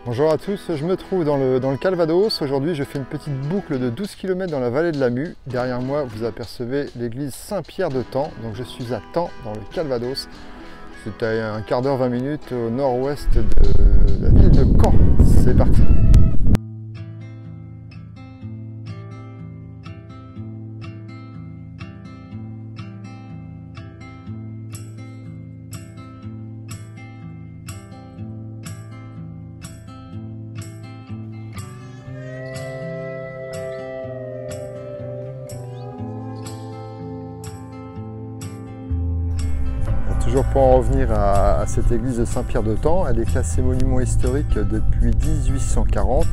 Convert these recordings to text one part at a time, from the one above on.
Bonjour à tous, je me trouve dans le Calvados. Aujourd'hui, je fais une petite boucle de 12 km dans la vallée de la Mue. Derrière moi, vous apercevez l'église Saint-Pierre de Taon. Donc je suis à Taon, dans le Calvados. C'est à un quart d'heure, 20 minutes au nord-ouest de la ville de Caen. C'est parti. Toujours pour en revenir à cette église de Saint-Pierre de Taon, elle est classée monument historique depuis 1840.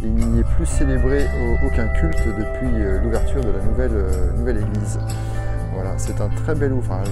Il n'y est plus célébré aucun culte depuis l'ouverture de la nouvelle église. Voilà, c'est un très bel ouvrage.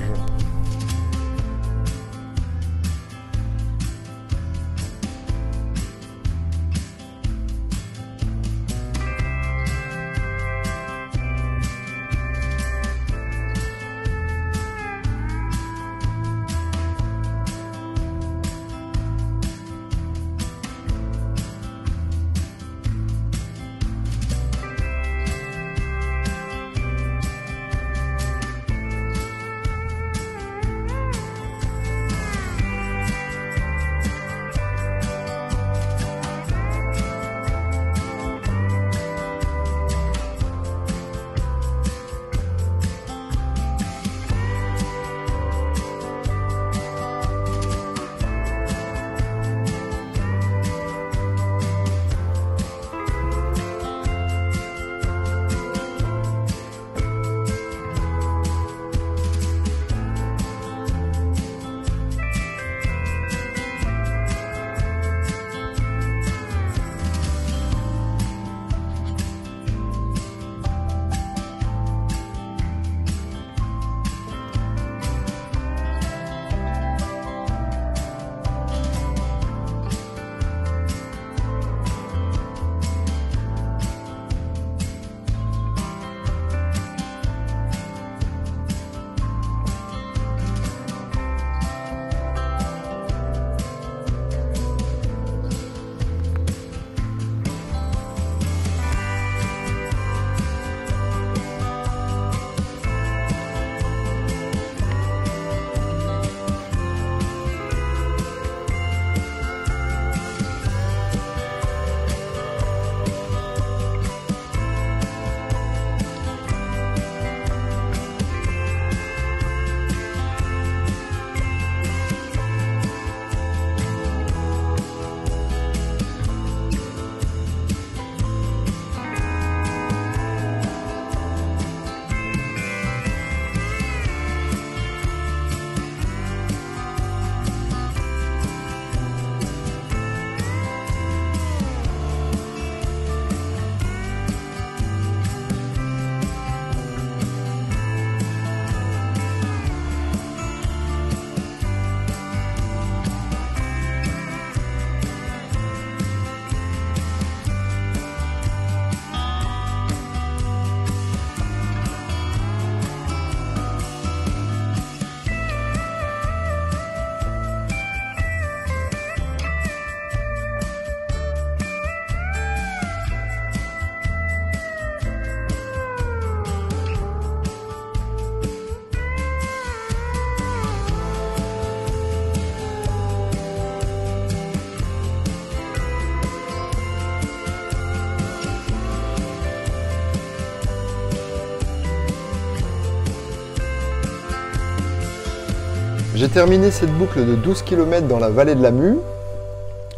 J'ai terminé cette boucle de 12 km dans la vallée de la Mue.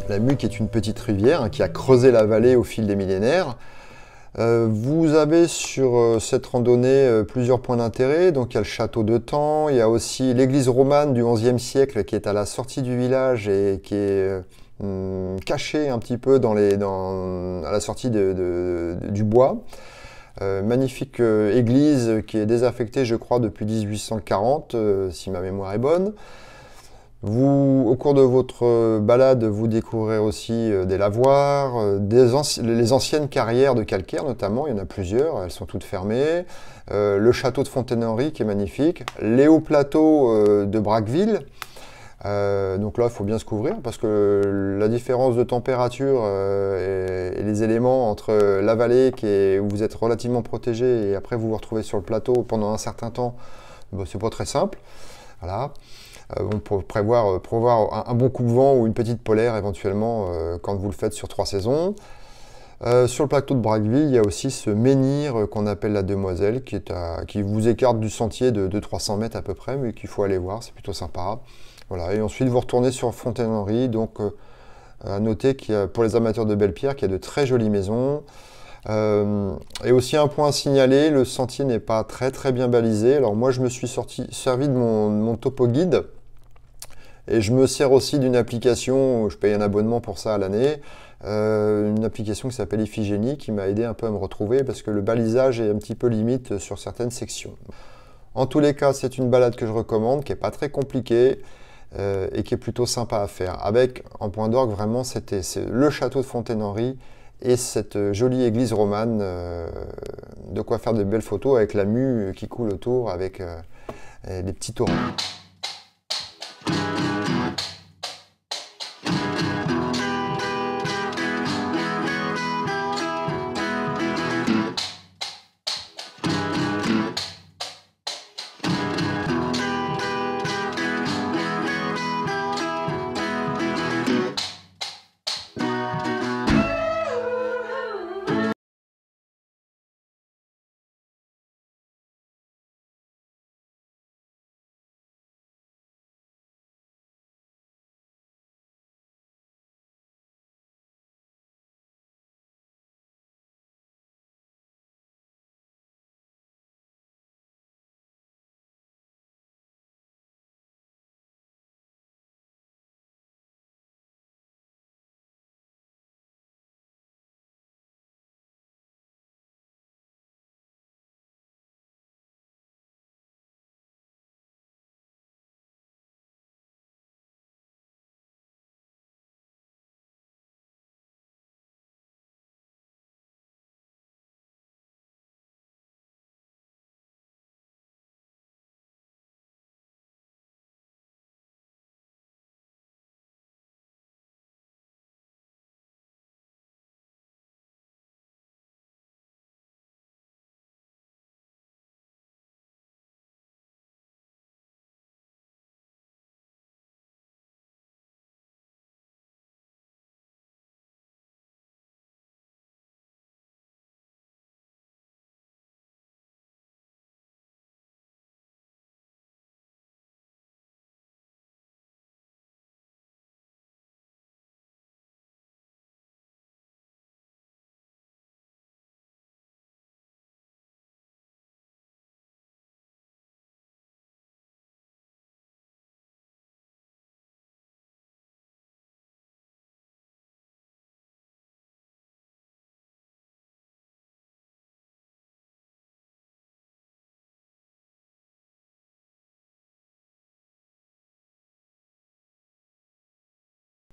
La Mue qui est une petite rivière qui a creusé la vallée au fil des millénaires. Vous avez sur cette randonnée plusieurs points d'intérêt. Donc il y a le château de Taon, il y a aussi l'église romane du XIe siècle qui est à la sortie du village et qui est cachée un petit peu à la sortie du bois. Magnifique église qui est désaffectée, je crois, depuis 1840, si ma mémoire est bonne. Au cours de votre balade, vous découvrirez aussi des lavoirs, les anciennes carrières de calcaire notamment, il y en a plusieurs, elles sont toutes fermées. Le château de Fontaine-Henri qui est magnifique, les hauts plateaux de Braqueville, Donc là, il faut bien se couvrir parce que la différence de température et les éléments entre la vallée où vous êtes relativement protégé et après vous vous retrouvez sur le plateau pendant un certain temps, bah, c'est pas très simple. Voilà. On peut prévoir un bon coupe-vent ou une petite polaire éventuellement quand vous le faites sur 3 saisons. Sur le plateau de Bragville, il y a aussi ce menhir qu'on appelle la Demoiselle, qui vous écarte du sentier de 300 mètres à peu près, mais qu'il faut aller voir, c'est plutôt sympa. Voilà. Et ensuite, vous retournez sur Fontaine-Henri. Donc, à noter pour les amateurs de belles pierres, qu'il y a de très jolies maisons. Et aussi un point à signaler, le sentier n'est pas très très bien balisé. Alors moi, je me suis servi de mon topo guide. Et je me sers aussi d'une application, je paye un abonnement pour ça à l'année, une application qui s'appelle Iphigénie qui m'a aidé un peu à me retrouver parce que le balisage est un petit peu limite sur certaines sections. En tous les cas, c'est une balade que je recommande, qui n'est pas très compliquée et qui est plutôt sympa à faire. Avec, en point d'orgue, vraiment, c'est le château de Fontaine-Henri et cette jolie église romane, de quoi faire de belles photos avec la mue qui coule autour, avec les petits torrents.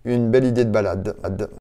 Une belle idée de balade.